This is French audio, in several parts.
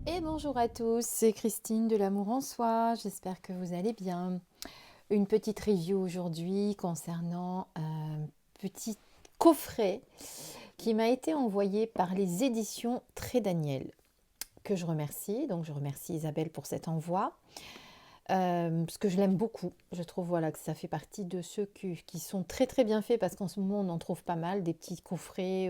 Et bonjour à tous, c'est Christine de l'Amour en Soi, j'espère que vous allez bien. Une petite review aujourd'hui concernant un petit coffret qui m'a été envoyé par les éditions Très Daniel, que je remercie. Donc je remercie Isabelle pour cet envoi, parce que je l'aime beaucoup. Je trouve voilà, que ça fait partie de ceux qui sont très très bien faits, parce qu'en ce moment on en trouve pas mal, des petits coffrets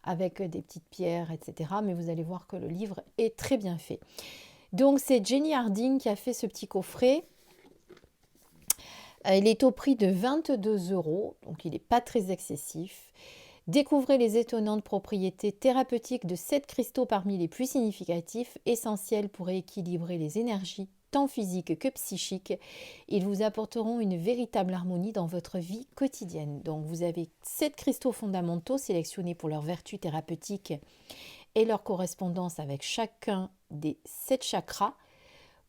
avec des petites pierres, etc. Mais vous allez voir que le livre est très bien fait. Donc c'est Jenny Harding qui a fait ce petit coffret. Il est au prix de 22 euros, donc il n'est pas très excessif. Découvrez les étonnantes propriétés thérapeutiques de 7 cristaux parmi les plus significatifs, essentiels pour équilibrer les énergies, tant physiques que psychiques. Ils vous apporteront une véritable harmonie dans votre vie quotidienne. Donc vous avez 7 cristaux fondamentaux sélectionnés pour leurs vertus thérapeutiques et leur correspondance avec chacun des 7 chakras.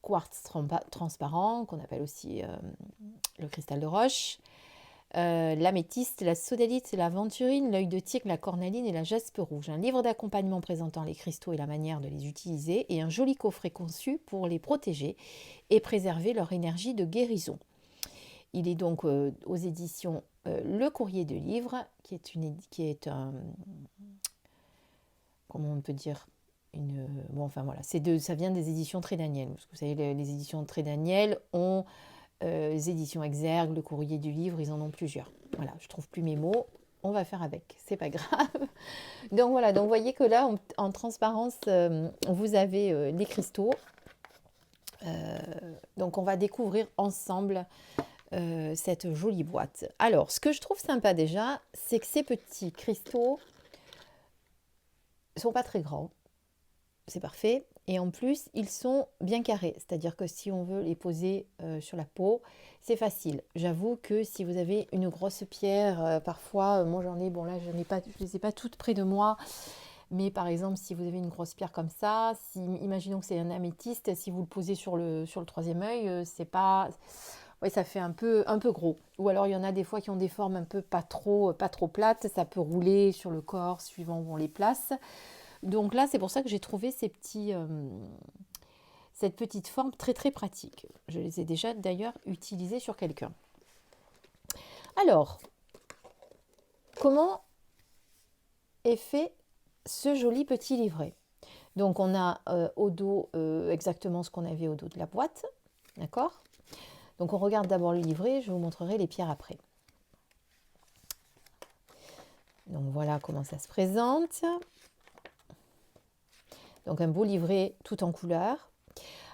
Quartz transparent, qu'on appelle aussi le cristal de roche, l'améthyste, la sodalite, l'aventurine, l'œil de tigre, la cornaline et la jaspe rouge. Un livre d'accompagnement présentant les cristaux et la manière de les utiliser et un joli coffret conçu pour les protéger et préserver leur énergie de guérison. Il est donc aux éditions Le Courrier de Livres, comment on peut dire, enfin voilà, ça vient des éditions Très Daniel. Parce que vous savez, les éditions Très Daniel ont les éditions Exergue, le Courrier du Livre, ils en ont plusieurs. Voilà, je trouve plus mes mots, on va faire avec, c'est pas grave. Donc voilà, donc vous voyez que là, en transparence, vous avez les cristaux. Donc on va découvrir ensemble cette jolie boîte. Alors, ce que je trouve sympa déjà, c'est que ces petits cristaux ne sont pas très grands. C'est parfait. Et en plus, ils sont bien carrés. C'est-à-dire que si on veut les poser sur la peau, c'est facile. J'avoue que si vous avez une grosse pierre, parfois, moi j'en ai, bon là, je ne les ai pas toutes près de moi. Mais par exemple, si vous avez une grosse pierre comme ça, imaginons que c'est un améthyste, si vous le posez sur le troisième œil, c'est pas... Ouais, ça fait un peu gros. Ou alors il y en a des fois qui ont des formes un peu pas trop plates, ça peut rouler sur le corps suivant où on les place. Donc là, c'est pour ça que j'ai trouvé cette petite forme très très pratique. Je les ai déjà d'ailleurs utilisées sur quelqu'un. Alors, comment est fait ce joli petit livret? Donc on a au dos exactement ce qu'on avait au dos de la boîte. D'accord? Donc on regarde d'abord le livret, je vous montrerai les pierres après. Donc voilà comment ça se présente. Donc un beau livret tout en couleur,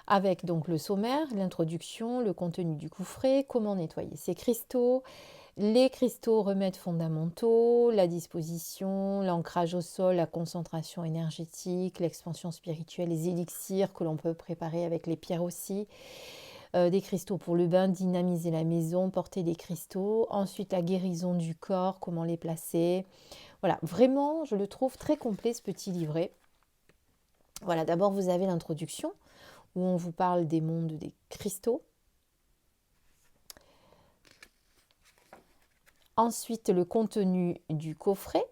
avec donc le sommaire, l'introduction, le contenu du coffret, comment nettoyer ses cristaux, les cristaux remèdes fondamentaux, la disposition, l'ancrage au sol, la concentration énergétique, l'expansion spirituelle, les élixirs que l'on peut préparer avec les pierres aussi, des cristaux pour le bain, dynamiser la maison, porter des cristaux, ensuite la guérison du corps, comment les placer. Voilà, vraiment, je le trouve très complet ce petit livret. Voilà, d'abord vous avez l'introduction où on vous parle des mondes des cristaux. Ensuite, le contenu du coffret.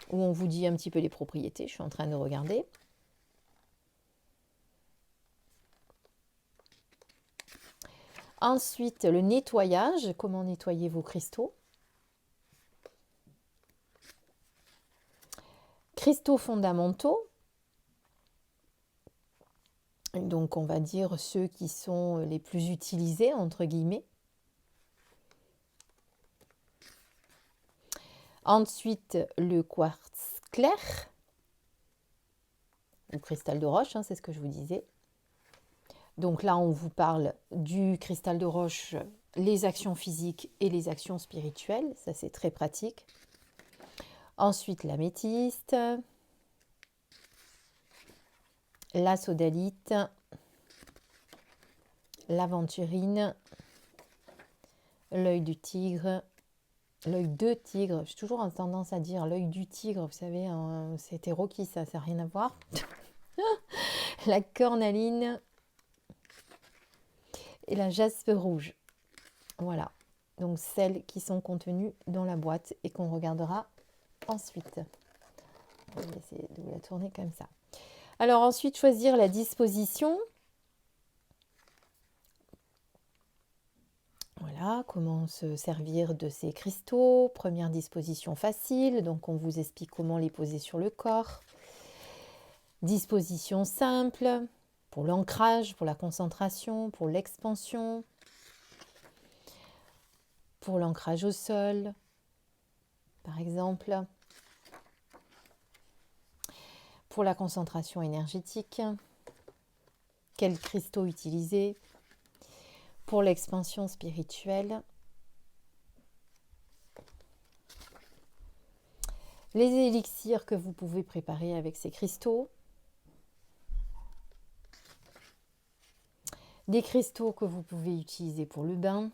Où on vous dit un petit peu les propriétés. Je suis en train de regarder. Ensuite, le nettoyage. Comment nettoyer vos cristaux. Cristaux fondamentaux. Donc, on va dire ceux qui sont les plus utilisés, entre guillemets. Ensuite, le quartz clair, ou cristal de roche, hein, c'est ce que je vous disais. Donc là, on vous parle du cristal de roche, les actions physiques et les actions spirituelles. Ça, c'est très pratique. Ensuite, l'améthyste, la sodalite, l'aventurine, l'œil du tigre, l'œil de tigre. J'ai toujours tendance à dire l'œil du tigre, vous savez, hein, c'était Rocky, ça n'a rien à voir. La cornaline et la jaspe rouge. Voilà. Donc celles qui sont contenues dans la boîte et qu'on regardera ensuite. Je vais essayer de vous la tourner comme ça. Alors ensuite, choisir la disposition. Voilà, comment se servir de ces cristaux. Première disposition facile, donc on vous explique comment les poser sur le corps. Disposition simple, pour l'ancrage, pour la concentration, pour l'expansion, pour l'ancrage au sol, par exemple, pour la concentration énergétique, quels cristaux utiliser, pour l'expansion spirituelle, les élixirs que vous pouvez préparer avec ces cristaux, les cristaux que vous pouvez utiliser pour le bain.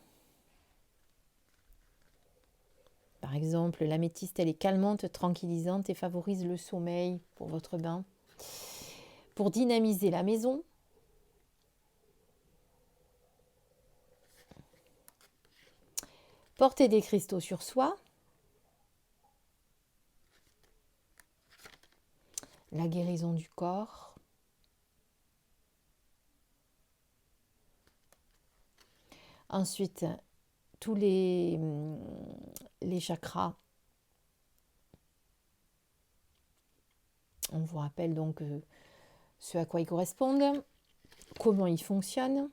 Par exemple, l'améthyste, elle est calmante, tranquillisante et favorise le sommeil pour votre bain. Pour dynamiser la maison, porter des cristaux sur soi, la guérison du corps, ensuite tous les chakras. On vous rappelle donc ce à quoi ils correspondent, comment ils fonctionnent.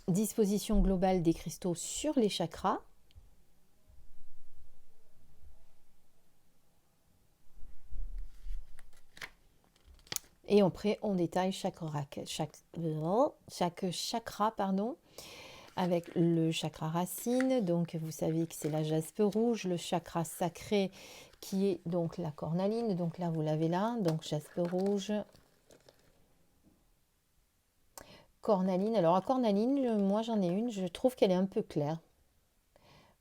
Disposition globale des cristaux sur les chakras. Et après, on détaille chaque chakra, avec le chakra racine. Donc, vous savez que c'est la jaspe rouge, le chakra sacré qui est donc la cornaline. Donc là, vous l'avez là. Donc, jaspe rouge, cornaline. Alors, la cornaline, moi, j'en ai une. Je trouve qu'elle est un peu claire.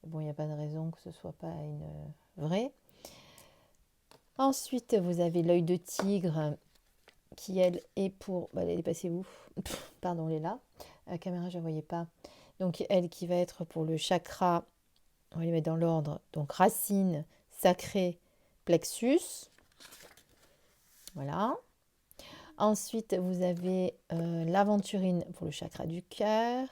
Bon, il n'y a pas de raison que ce ne soit pas une vraie. Ensuite, vous avez l'œil de tigre qui, elle, est pour... elle est passée où? Pardon, elle est là. La caméra, je ne voyais pas. Donc, elle qui va être pour le chakra, on va les mettre dans l'ordre. Donc, racine, sacré, plexus. Voilà. Ensuite, vous avez l'aventurine pour le chakra du cœur,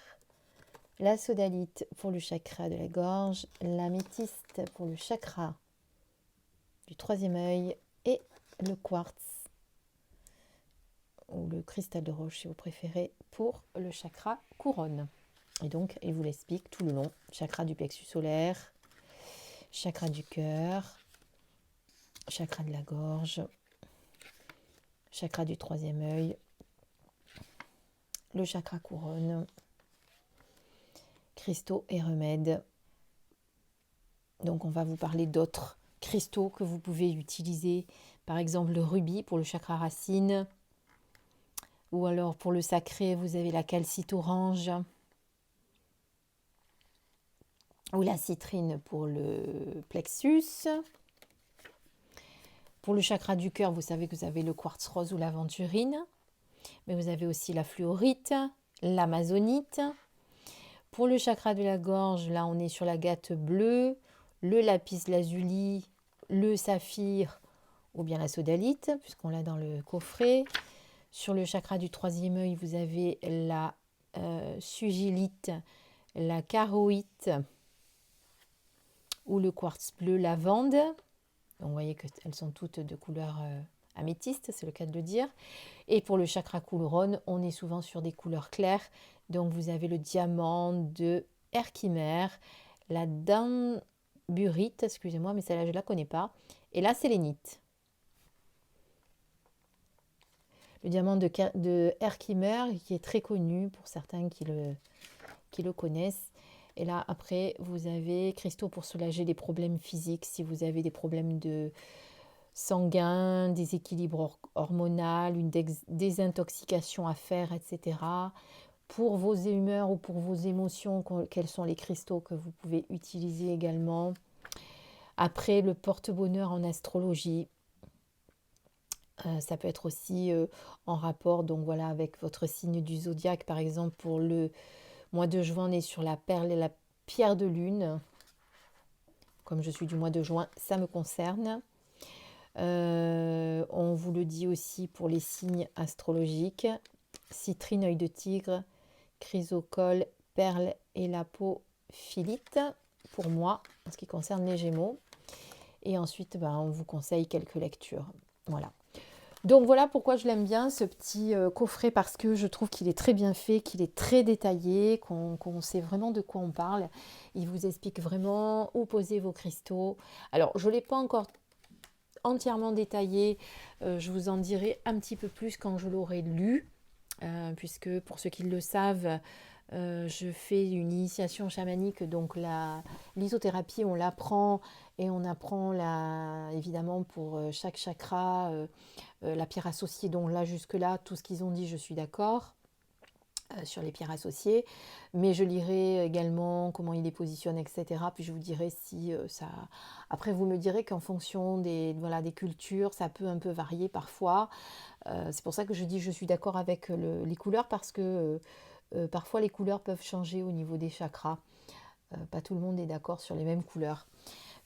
la sodalite pour le chakra de la gorge, l'améthyste pour le chakra du troisième œil et le quartz ou le cristal de roche si vous préférez pour le chakra couronne. Et donc, il vous l'explique tout le long. Chakra du plexus solaire, chakra du cœur, chakra de la gorge, chakra du troisième œil, le chakra couronne, cristaux et remèdes. Donc, on va vous parler d'autres cristaux que vous pouvez utiliser. Par exemple, le rubis pour le chakra racine. Ou alors, pour le sacré, vous avez la calcite orange. Ou la citrine pour le plexus. Pour le chakra du cœur, vous savez que vous avez le quartz rose ou l'aventurine. Mais vous avez aussi la fluorite, l'amazonite. Pour le chakra de la gorge, là, on est sur l'agate bleue, le lapis lazuli, le saphir ou bien la sodalite, puisqu'on l'a dans le coffret. Sur le chakra du troisième œil, vous avez la sugilite, la charoïte ou le quartz bleu lavande. Donc, vous voyez qu'elles sont toutes de couleur améthyste, c'est le cas de le dire. Et pour le chakra couronne, on est souvent sur des couleurs claires. Donc, vous avez le diamant de Herkimer, la damburite, excusez-moi, mais celle-là, je ne la connais pas, et la sélénite. Le diamant de Herkimer, qui est très connu pour certains qui le connaissent. Et là, après, vous avez cristaux pour soulager les problèmes physiques, si vous avez des problèmes de sanguin, déséquilibre hormonal, une désintoxication à faire, etc. Pour vos humeurs ou pour vos émotions, quels sont les cristaux que vous pouvez utiliser également. Après, le porte-bonheur en astrologie. Ça peut être aussi en rapport donc voilà, avec votre signe du zodiaque. Par exemple, pour le mois de juin, on est sur la perle et la pierre de lune. Comme je suis du mois de juin, ça me concerne. On vous le dit aussi pour les signes astrologiques. Citrine, œil de tigre, chrysocole, perle et lapophilite pour moi, en ce qui concerne les Gémeaux. Et ensuite, on vous conseille quelques lectures. Voilà. Donc voilà pourquoi je l'aime bien, ce petit coffret, parce que je trouve qu'il est très bien fait, qu'il est très détaillé, qu'on sait vraiment de quoi on parle. Il vous explique vraiment où poser vos cristaux. Alors, je ne l'ai pas encore entièrement détaillé, je vous en dirai un petit peu plus quand je l'aurai lu, puisque pour ceux qui le savent, je fais une initiation chamanique, donc l'lithothérapie, on l'apprend et on apprend évidemment pour chaque chakra, la pierre associée. Donc là, jusque-là, tout ce qu'ils ont dit, je suis d'accord sur les pierres associées, mais je lirai également comment il les positionne, etc. Puis je vous dirai si ça... Après, vous me direz qu'en fonction des cultures, ça peut un peu varier parfois. C'est pour ça que je dis je suis d'accord avec les couleurs, parce que parfois les couleurs peuvent changer au niveau des chakras. Pas tout le monde est d'accord sur les mêmes couleurs.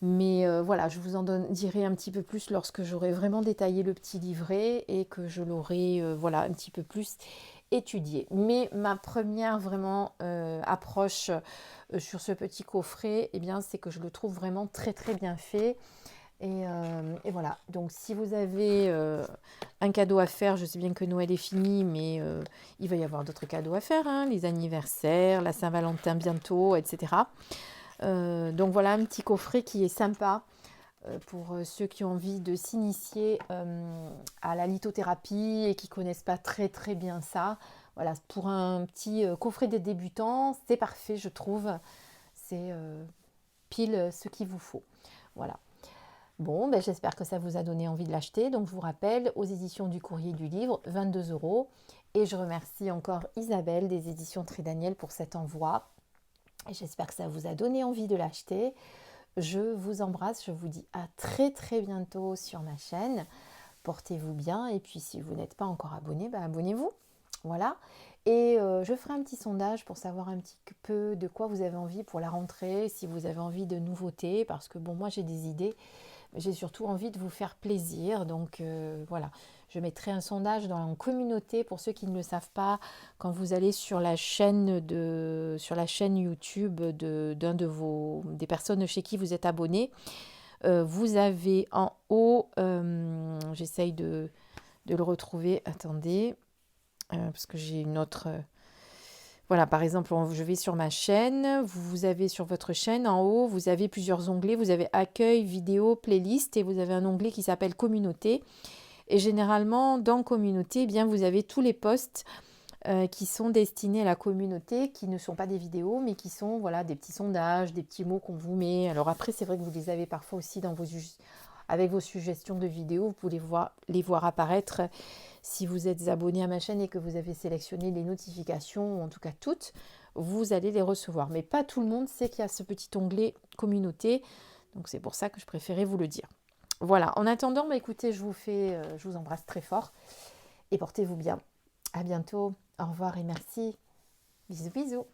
Mais voilà, je vous en dirai un petit peu plus lorsque j'aurai vraiment détaillé le petit livret et que je l'aurai un petit peu plus étudié. Mais ma première vraiment approche sur ce petit coffret, c'est que je le trouve vraiment très très bien fait. Et voilà, donc si vous avez un cadeau à faire, je sais bien que Noël est fini, mais il va y avoir d'autres cadeaux à faire, hein, les anniversaires, la Saint-Valentin bientôt, etc. Donc voilà un petit coffret qui est sympa pour ceux qui ont envie de s'initier à la lithothérapie et qui ne connaissent pas très très bien ça. Voilà, pour un petit coffret des débutants, c'est parfait, je trouve. C'est pile ce qu'il vous faut. Voilà. Bon, j'espère que ça vous a donné envie de l'acheter. Donc je vous rappelle, aux éditions du Courrier du Livre, 22 €. Et je remercie encore Isabelle des éditions Tridaniel pour cet envoi. Et j'espère que ça vous a donné envie de l'acheter. Je vous embrasse, je vous dis à très très bientôt sur ma chaîne. Portez-vous bien et puis si vous n'êtes pas encore abonné, abonnez-vous. Voilà. Et je ferai un petit sondage pour savoir un petit peu de quoi vous avez envie pour la rentrée, si vous avez envie de nouveautés, parce que bon, moi j'ai des idées, mais j'ai surtout envie de vous faire plaisir. Donc voilà, je mettrai un sondage dans la communauté pour ceux qui ne le savent pas. Quand vous allez sur la chaîne YouTube des personnes chez qui vous êtes abonné, vous avez en haut, j'essaye de le retrouver, attendez, parce que j'ai une autre... Voilà, par exemple, je vais sur ma chaîne, vous avez sur votre chaîne, en haut, vous avez plusieurs onglets, vous avez accueil, vidéo, playlist, et vous avez un onglet qui s'appelle communauté. Et généralement, dans communauté, vous avez tous les posts qui sont destinés à la communauté, qui ne sont pas des vidéos, mais qui sont des petits sondages, des petits mots qu'on vous met. Alors après, c'est vrai que vous les avez parfois aussi avec vos suggestions de vidéos, vous pouvez les voir apparaître si vous êtes abonné à ma chaîne et que vous avez sélectionné les notifications, ou en tout cas toutes, vous allez les recevoir. Mais pas tout le monde sait qu'il y a ce petit onglet communauté, donc c'est pour ça que je préférais vous le dire. Voilà, en attendant, écoutez, je vous embrasse très fort et portez-vous bien. À bientôt, au revoir et merci. Bisous, bisous.